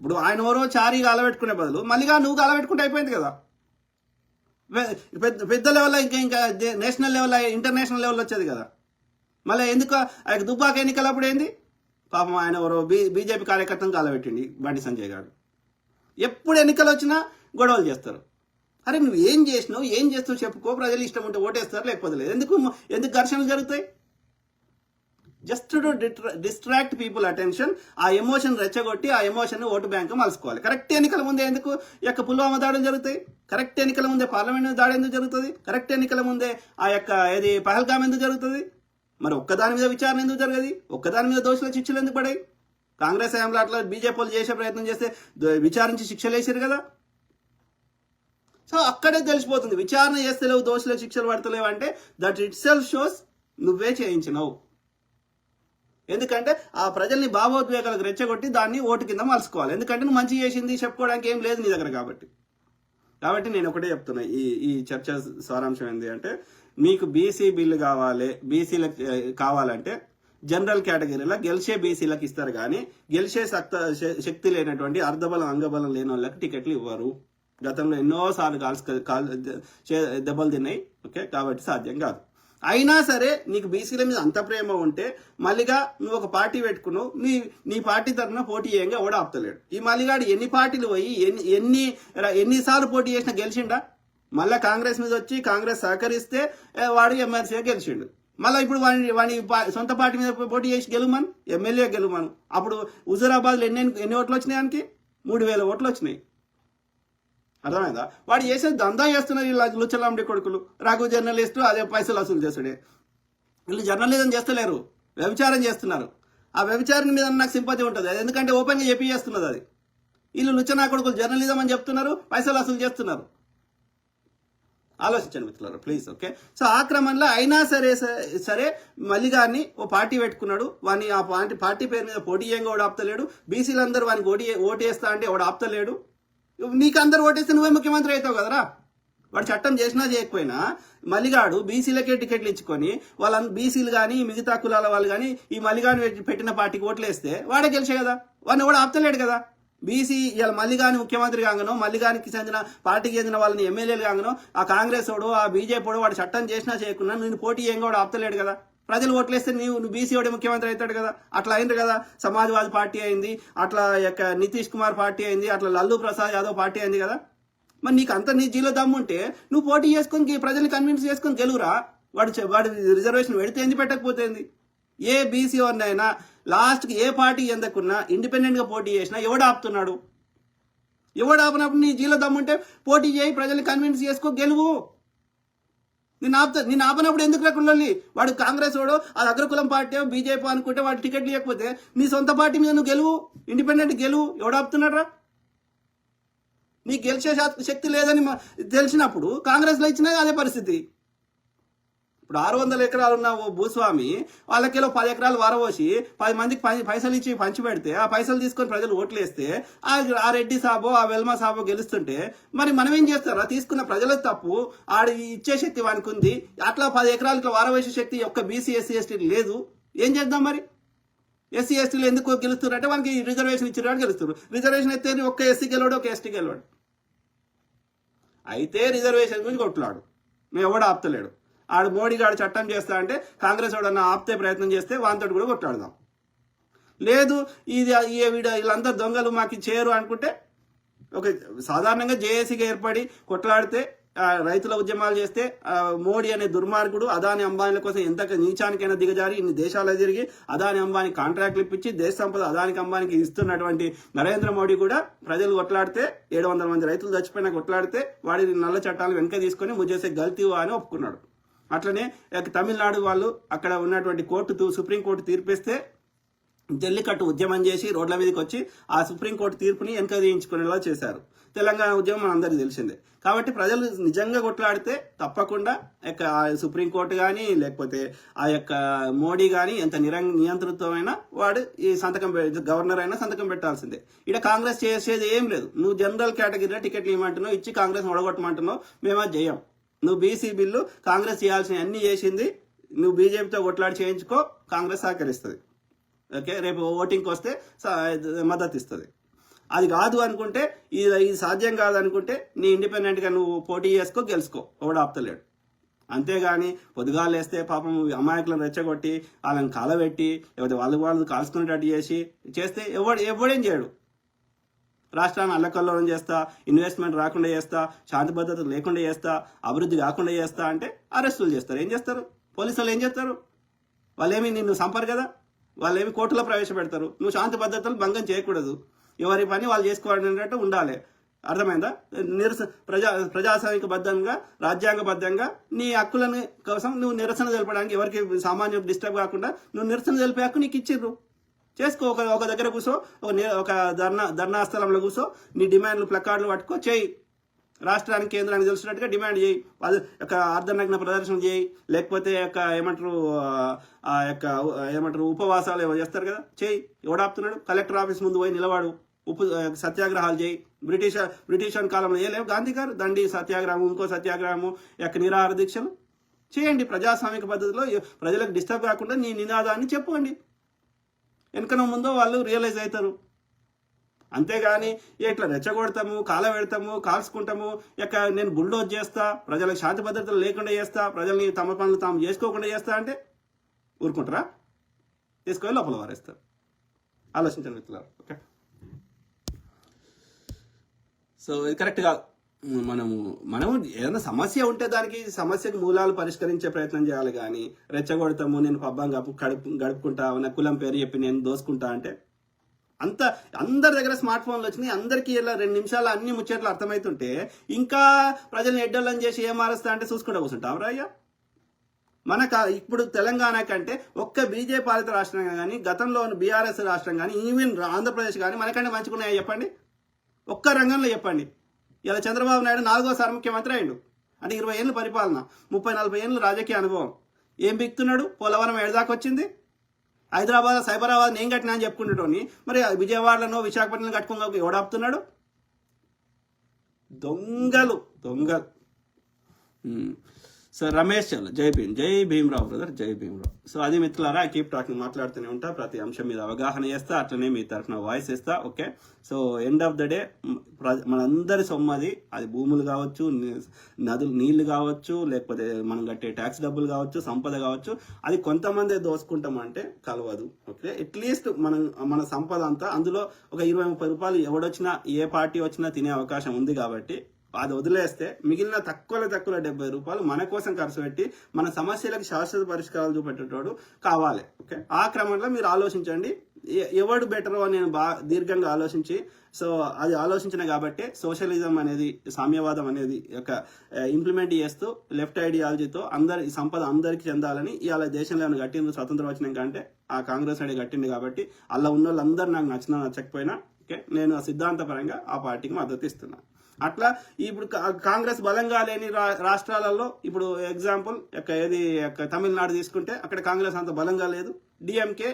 ఇప్పుడు ఆయన ఎవరో చారీ గాలబెట్టుకునే బదులు మళ్ళీగా నువ్వు గాలబెట్టుకుంటే అయిపోయింది కదా. పెద్ద లెవెల్లో ఇంకా నేషనల్ లెవెల్ ఇంటర్నేషనల్ లెవెల్ వచ్చేది కదా. మళ్ళీ ఎందుకు దుబ్బాక ఎన్నికలప్పుడు ఏంది పాపం ఆయన ఎవరో బీజేపీ కార్యకర్తను కాలబెట్టిండి బండి సంజయ్ గారు. ఎప్పుడు ఎన్నికలు వచ్చినా గొడవలు చేస్తారు. అరే నువ్వు ఏం చేసినావు, ఏం చేస్తావు చెప్పుకో, ప్రజలు ఇష్టం ఉంటే ఓటేస్తారు, లేకపోతే లేదు. ఎందుకు ఘర్షణలు జరుగుతాయి? Just to distract people attention. ఆ ఎమోషన్ రెచ్చగొట్టి ఆ ఎమోషన్ ఓటు బ్యాంకు మలుసుకోవాలి. కరెక్ట్ ఎన్నికల ముందే ఎందుకు పుల్వామా దాడులు జరుగుతాయి? కరెక్ట్ ఎన్నికల ముందే పార్లమెంట్ దాడి ఎందుకు జరుగుతుంది? కరెక్ట్ ఎన్నికల ముందే పహల్గామ్ ఎందుకు జరుగుతుంది? మరి ఒక్కదాని మీద విచారణ ఎందుకు జరగదు? ఒక్కదాని మీద దోషుల శిక్షలు ఎందుకు పడాయి? కాంగ్రెస్ హయాంలో అట్లా బీజేపీ వాళ్ళు చేసే ప్రయత్నం చేస్తే విచారించి శిక్షలు వేసారు కదా. సో అక్కడే తెలిసిపోతుంది, విచారణ చేస్తలేవు, దోషుల శిక్షలు పడతలేవు అంటే దట్ ఇట్ సెల్ఫ్ షోస్ నువ్వే చేయించినవు. ఎందుకంటే ఆ ప్రజల్ని భావోద్వేగాలకు రెచ్చగొట్టి దాన్ని ఓటు కింద మలుసుకోవాలి. ఎందుకంటే నువ్వు మంచి చేసింది చెప్పుకోవడానికి ఏం లేదు నీ దగ్గర. కాబట్టి నేను ఒకటే చెప్తున్నా, ఈ చర్చ సారాంశం ఏంటి అంటే, మీకు బీసీ బిల్లు కావాలి, బీసీలకు కావాలంటే జనరల్ కేటగిరీలో గెలిచే బీసీలకు ఇస్తారు, కానీ గెలిచే శక్తి లేనటువంటి అర్ధబలం అంగబలం లేని వాళ్ళకి టికెట్లు ఇవ్వరు. గతంలో ఎన్నోసార్లు దెబ్బలు తిన్నాయి. ఓకే, కాబట్టి సాధ్యం కాదు. అయినా సరే నీకు బీసీల మీద అంత ప్రేమ ఉంటే మళ్ళీగా నువ్వు ఒక పార్టీ పెట్టుకున్నావు, నీ పార్టీ తరఫున పోటీ చేయంగా ఎవడ ఆపుతలేడు. ఈ మళ్ళీగాడు ఎన్ని పార్టీలు పోయి ఎన్నిసార్లు పోటీ చేసినా గెలిచిండా? మళ్ళీ కాంగ్రెస్ మీద వచ్చి కాంగ్రెస్ సహకరిస్తే వాడు ఎమ్మెల్సీగా గెలిచిండు. మళ్ళీ ఇప్పుడు వాడి సొంత పార్టీ మీద పోటీ చేసి గెలుమను, ఎమ్మెల్యే గెలుమను. అప్పుడు హుజూరాబాద్లో ఎన్ని ఓట్లు వచ్చినాయి? ఆయనకి 3000 ఓట్లు వచ్చినాయి. అర్థమైందా? వాడు చేసేది దందా చేస్తున్నారు వీళ్ళు లుచ్చలాంటి కొడుకులు. రఘు జర్నలిస్టు అదే పైసలు వసూలు చేస్తాడే. వీళ్ళు జర్నలిజం చేస్తలేరు, వ్యభిచారం చేస్తున్నారు. ఆ వ్యభిచారం మీద నాకు సింపతి ఉంటుంది, ఎందుకంటే ఓపెన్గా చెప్పి చేస్తున్నది అది. వీళ్ళు లుచ్చనా కొడుకులు జర్నలిజం అని చెప్తున్నారు, పైసలు వసూలు చేస్తున్నారు. ఆలోచించండి మిత్రులారా ప్లీజ్. ఓకే, సో ఆ క్రమంలో అయినా సరే మల్లిగారిని ఓ పార్టీ పెట్టుకున్నాడు. వాడిని ఆ పార్టీ పేరు మీద పోటీ చేయంగా వాడు ఆపుతలేడు. బీసీలందరూ వానికి ఓటేస్తా అంటే వాడు ఆపుతలేడు. నీకు అందరు ఓటేస్తే నువ్వే ముఖ్యమంత్రి అవుతావు కదరా. వాడు చట్టం చేసినా చేయకపోయినా మల్లిగాడు బీసీలకే టికెట్లు ఇచ్చుకొని వాళ్ళ బీసీలు కానీ మిగతా కులాల వాళ్ళు కానీ ఈ మల్లిగాని పెట్టిన పార్టీకి ఓట్లు వేస్తే వాడే గెలిచే కదా. వాడిని కూడా ఆపుతలేడు కదా. బీసీ ఇలా మల్లిగాని ముఖ్యమంత్రి కాగానో, మల్లిగానికి చెందిన పార్టీకి చెందిన వాళ్ళని ఎమ్మెల్యేలు కాగానో, ఆ కాంగ్రెస్ వాడు ఆ బీజేపీ వాడు చట్టం చేసినా చేయకుండా నేను పోటీ ఏం కూడా ఆపుతలేడు కదా. ప్రజలు ఓట్లేస్తే నువ్వు బీసీ వాడే ముఖ్యమంత్రి అవుతాడు కదా. అట్లా అయింది కదా. సమాజ్వాదీ పార్టీ అయింది, అట్లా నితీష్ కుమార్ పార్టీ అయింది, అట్లా లల్లూ ప్రసాద్ యాదవ్ పార్టీ అయింది కదా. మరి నీకు అంత నీ జీలో దమ్ముంటే నువ్వు పోటీ చేసుకొని ప్రజల్ని కన్విన్స్ చేసుకొని గెలువురా. వాడు రిజర్వేషన్ పెడితే ఎందుకు పెట్టకపోతుంది? ఏ బీసీ వారినైనా లాస్ట్కి ఏ పార్టీ ఎందుకున్నా ఇండిపెండెంట్గా పోటీ చేసినా ఎవడు ఆపుతున్నాడు? ఎవడు ఆపినప్పుడు నీ జీలో దమ్ముంటే పోటీ చేయి, ప్రజల్ని కన్విన్స్ చేసుకో, గెలువు. నేను ఆపనప్పుడు ఎందుకు లేకుండా వాడు కాంగ్రెస్ వాడు అది అగ్రకులం పార్టీ బీజేపీ అనుకుంటే వాడు టికెట్లు ఇవ్వకపోతే నీ సొంత పార్టీ మీద నువ్వు గెలువు, ఇండిపెండెంట్ గెలువు. ఎవడు ఆపుతున్నాడ్రా? నీకు గెలిచే శక్తి లేదని తెలిసినప్పుడు కాంగ్రెస్లో ఇచ్చినా అదే పరిస్థితి. ఇప్పుడు 600 ఎకరాలు ఉన్న భూస్వామి వాళ్ళకేలో 10 ఎకరాలు వరవోసి 10 మందికి పైసలు ఇచ్చి పంచి పెడితే ఆ పైసలు తీసుకొని ప్రజలు ఓట్లు వేస్తే ఆ రెడ్డి సాబో ఆ వెల్మా సాబో గెలుస్తుంటే మరి మనం ఏం చేస్తారా? తీసుకున్న ప్రజలకు తప్పు, ఆడి ఇచ్చే శక్తి వానికి ఉంది. అట్లా 10 ఎకరాలు ఇట్లా వరవేసే శక్తి ఒక్క బీసీ ఎస్సీ ఎస్టీ లేదు. ఏం చేద్దాం మరి? ఎస్సీ ఎస్టీలు ఎందుకు గెలుస్తారు అంటే వానికి రిజర్వేషన్ ఇచ్చిన గెలుస్తారు. రిజర్వేషన్ అయితే ఒక్క ఎస్సీ గెలవాడు, ఒక ఎస్టీ గెలవాడు. అయితే రిజర్వేషన్ గురించి కొట్లాడు, మేము ఎవడు ఆపుతలేడు. ఆడు మోడీ గాడు చట్టం చేస్తా అంటే కాంగ్రెస్ వాడన్నా ఆపితే ప్రయత్నం చేస్తే వాంతో కూడా కొట్లాడదాం. లేదు వీళ్ళందరూ దొంగలు మాకు చేయరు అనుకుంటే ఒక సాధారణంగా జేఏసీగా ఏర్పడి కొట్లాడితే రైతుల ఉద్యమాలు చేస్తే మోడీ అనే దుర్మార్గుడు అదాని అంబానీల కోసం ఎంత నీచానికైనా దిగజారి ఇన్ని దేశాలు తిరిగి అదాని అంబానీ కాంట్రాక్ట్లు ఇప్పించి దేశ సంపద అదానికి అంబానీకి ఇస్తున్నటువంటి నరేంద్ర మోడీ కూడా ప్రజలు కొట్లాడితే 700 మంది రైతులు చచ్చిపోయినా కొట్లాడితే వాడి నల్ల చట్టాలు వెనక తీసుకొని ముజేసే గల్తీ అని ఒప్పుకున్నాడు. అట్లనే తమిళనాడు వాళ్ళు అక్కడ ఉన్నటువంటి సుప్రీంకోర్టు తీర్పిస్తే జల్లికట్టు ఉద్యమం చేసి రోడ్ల మీదకి వచ్చి ఆ సుప్రీంకోర్టు తీర్పుని వెనక తీయించుకునేలా చేశారు. తెలంగాణ ఉద్యమం అందరికీ తెలిసిందే. కాబట్టి ప్రజలు నిజంగా కొట్లాడితే తప్పకుండా సుప్రీంకోర్టు కానీ లేకపోతే ఆ యొక్క మోడీ కానీ ఎంత నియంతృత్వమైన వాడు ఈ గవర్నర్ అయినా సంతకం పెట్టాల్సిందే. ఇక్కడ కాంగ్రెస్ చేసేది ఏం లేదు. నువ్వు జనరల్ కేటగిరీలో టికెట్లు ఇవ్వమంటున్నావు, ఇచ్చి కాంగ్రెస్ ఓడగొట్టమంటున్నావు, మేమా చేయం. నువ్వు బీసీ బిల్లు కాంగ్రెస్ చేయాల్సిన అన్ని చేసింది, నువ్వు బీజేపీతో కొట్లాడి చేయించుకో, కాంగ్రెస్ సహకరిస్తుంది. ఓకే, రేపు ఓటింగ్కి వస్తే మద్దతు ఇస్తుంది. అది కాదు అనుకుంటే ఇది సాధ్యం కాదు అనుకుంటే నీ ఇండిపెండెంట్గా నువ్వు పోటీ చేసుకో, గెలుచుకో, ఎవడు ఆపుతలేడు. అంతేగాని పొద్దుగాలు వేస్తే పాపం అమాయకులను రెచ్చగొట్టి వాళ్ళని కాలబెట్టి లేకపోతే వాళ్ళు కాల్చుకునేటట్టు చేస్తే ఎవడేం చేయడు. రాష్ట్రాన్ని అల్లకల్లోలం చేస్తా, ఇన్వెస్ట్మెంట్ రాకుండా చేస్తా, శాంతి భద్రత లేకుండా చేస్తా, అభివృద్ధి కాకుండా చేస్తా అంటే అరెస్టులు చేస్తారు. ఏం చేస్తారు పోలీసులు? ఏం చేస్తారు? వాళ్ళేమి నిన్ను చంపరు కదా, వాళ్ళేమి కోర్టులో ప్రవేశపెడతారు. నువ్వు శాంతి భద్రతలు భంగం చేయకూడదు, ఎవరి పని వాళ్ళు చేసుకోవాలన్నట్టు ఉండాలి. అర్థమైందా? ప్రజాస్వామికబద్ధంగా రాజ్యాంగబద్ధంగా నీ హక్కులను కోసం నువ్వు నిరసన తెలపడానికి ఎవరికి సామాన్యులకు డిస్టర్బ్ కాకుండా నువ్వు నిరసన తెలిపే హక్కు నీకు ఇచ్చిర్రు. చేసుకో. ఒక దగ్గర కూర్చో, ఒక ధర్నా స్థలంలో కూర్చో, నీ డిమాండ్లు ప్లకార్డులు పట్టుకో, చేయి. రాష్ట్రానికి కేంద్రానికి తెలిసినట్టుగా డిమాండ్ చేయి. అది యొక్క అర్ధనగ్న ప్రదర్శన చేయి, లేకపోతే ఏమంటారు ఉపవాసాలు ఏమో చేస్తారు కదా, చేయి. ఎవడాపుతున్నాడు? కలెక్టర్ ఆఫీస్ ముందు పోయి నిలవాడు, సత్యాగ్రహాలు చేయి. బ్రిటిష్ కాలంలో లేవు గాంధీ గారు దండి సత్యాగ్రహం, ఇంకో సత్యాగ్రహము, నిరాహార దీక్షలు చేయండి. ప్రజాస్వామిక పద్ధతిలో ప్రజలకు డిస్టర్బ్ కాకుండా నీ నినాదాన్ని చెప్పుకోండి. వెనకనో ముందో వాళ్ళు రియలైజ్ అవుతారు. అంతేగాని ఇట్లా రెచ్చగొడతాము, పెడతాము, కాల్చుకుంటాము, నేను బుల్డోజ్ చేస్తా, ప్రజలకు శాంతి భద్రతలు లేకుండా చేస్తా, ప్రజల్ని తమ పనులు తాము చేసుకోకుండా చేస్తా అంటే ఊరుకుంటారా? తీసుకొని లోపల వారేస్తారు. ఆలోచించండి మిత్రులారా. ఓకే, సో ఇది కరెక్ట్ కాదు. మనము ఏదైనా సమస్య ఉంటే దానికి సమస్యకు మూలాలు పరిష్కరించే ప్రయత్నం చేయాలి. కానీ రెచ్చగొడతాము, నేను పబ్బం గడుపుకుంటా, నా కులం పేరు చెప్పి నేను దోసుకుంటా అంటే అందరి దగ్గర స్మార్ట్ ఫోన్లు వచ్చినాయి, అందరికీ ఇలా 2 నిమిషాలు అన్ని ముచ్చట్లు అర్థమవుతుంటే ఇంకా ప్రజల్ని ఎడ్డలని చేసి ఏం మారుస్తా అంటే చూసుకుంటూ కూర్చుంటాం రాయ్యా. ఇప్పుడు తెలంగాణ కంటే ఒక్క బీజేపీ పాలిత రాష్ట్రంగా కానీ, గతంలో బీఆర్ఎస్ రాష్ట్రం కానీ, ఈవెన్ ఆంధ్రప్రదేశ్ కానీ మనకంటే మంచుకున్నాయా చెప్పండి? ఒక్క రంగంలో చెప్పండి. ఇలా చంద్రబాబు నాయుడు 4వ ముఖ్యమంత్రి అయ్యిండు అంటే 20 ఏళ్ళు పరిపాలన, 30-40 ఏళ్ళు రాజకీయ అనుభవం. ఏం బిక్తున్నాడు? పోలవరం ఏడదాకా వచ్చింది, హైదరాబాద్ సైబరాబాద్ నేను కట్టినా అని చెప్పుకుంటేటోని మరి విజయవాడలోనో విశాఖపట్నం కట్టుకుందాం ఎవడాపుతున్నాడు? దొంగలు. సో రమేష్ జై భీమరావు బ్రదర్, జై భీమరావు. సో అది మిత్రులారా, ఐ కీప్ టాకింగ్, మాట్లాడుతూనే ఉంటా, ప్రతి అంశం మీద అవగాహన చేస్తా, అట్లనే మీ తరఫున వాయిస్ ఇస్తా. Okay, so end of the day మనందరి సొమ్మది, అది భూములు కావచ్చు, నదులు నీళ్లు కావచ్చు, లేకపోతే మనం కట్టే ట్యాక్స్ డబ్బులు కావచ్చు, సంపద కావచ్చు, అది కొంతమంది దోసుకుంటామంటే కలవదు. ఓకే, అట్లీస్ట్ మన సంపద అంతా అందులో ఒక 20-30 రూపాయలు ఎవడొచ్చినా ఏ పార్టీ వచ్చినా తినే అవకాశం ఉంది. కాబట్టి అది వదిలేస్తే మిగిలిన తక్కువలో 70 రూపాయలు మన కోసం ఖర్చు పెట్టి మన సమస్యలకు శాశ్వత పరిష్కారాలు చూపెట్టేటోడు కావాలి. ఓకే, ఆ క్రమంలో మీరు ఆలోచించండి ఎవడు బెటర్ అని నేను దీర్ఘంగా ఆలోచించి, సో అది ఆలోచించిన కాబట్టి సోషలిజం అనేది, సామ్యవాదం అనేది ఇంప్లిమెంట్ చేస్తూ లెఫ్ట్ ఐడియాలజీతో ఈ సంపద అందరికీ చెందాలని ఇవాళ దేశంలో ఏమైనా కట్టింది స్వతంత్రం వచ్చినాక అంటే ఆ కాంగ్రెస్ ఐడి కట్టింది. కాబట్టి అలా ఉన్న వాళ్ళందరూ నాకు నచ్చకపోయినా ఓకే, నేను సిద్ధాంతపరంగా ఆ పార్టీకి మద్దతు ఇస్తున్నాను. అట్లా ఇప్పుడు కాంగ్రెస్ బలంగా లేని రాష్ట్రాలలో, ఇప్పుడు ఎగ్జాంపుల్ తమిళనాడు తీసుకుంటే అక్కడ కాంగ్రెస్ అంత బలంగా లేదు. డిఎంకే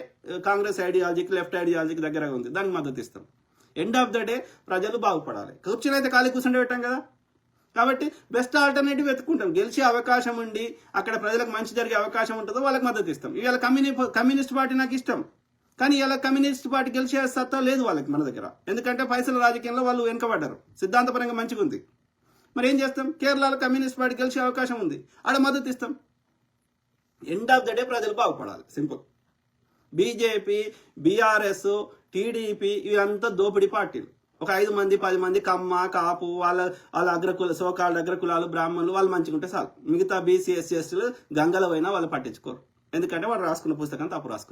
కాంగ్రెస్ ఐడియాలజీకి, లెఫ్ట్ ఐడియాలజీకి దగ్గరగా ఉంది, దానికి మద్దతు ఇస్తాం. ఎండ్ ఆఫ్ ద డే ప్రజలు బాగుపడాలి. కూర్చుని అయితే ఖాళీ కూర్చుండి పెట్టాం కదా, కాబట్టి బెస్ట్ ఆల్టర్నేటివ్ వెతుక్కుంటాం. గెలిచే అవకాశం ఉండి అక్కడ ప్రజలకు మంచి జరిగే అవకాశం ఉంటుందో వాళ్ళకి మద్దతు ఇస్తాం. ఇవాళ కమ్యూనిస్ట్ పార్టీ నాకు ఇష్టం, కానీ ఇలా కమ్యూనిస్ట్ పార్టీ గెలిచే సత్తా లేదు వాళ్ళకి మన దగ్గర. ఎందుకంటే పైసల రాజకీయంలో వాళ్ళు వెనుకబడ్డారు, సిద్ధాంతపరంగా మంచిగా ఉంది. మరి ఏం చేస్తాం? కేరళలో కమ్యూనిస్ట్ పార్టీ గెలిచే అవకాశం ఉంది, ఆడ మద్దతు ఇస్తాం. ఎండ్ ఆఫ్ ద డే ప్రజలు బాగుపడాలి, సింపుల్. బీజేపీ, బీఆర్ఎస్, టీడీపీ ఇవంతా దోపిడీ పార్టీలు. ఒక 5 మంది 10 మంది కమ్మ, కాపు, వాళ్ళ సోకాళ్ళ అగ్రకులాలు, బ్రాహ్మణులు వాళ్ళు మంచిగా ఉంటే చాలు. మిగతా బీసీ, ఎస్సీ, ఎస్టీలు గంగల పోయినా వాళ్ళు పట్టించుకోరు. ఎందుకంటే వాడు రాసుకున్న పుస్తకం తప్పు రాసుకున్నాడు.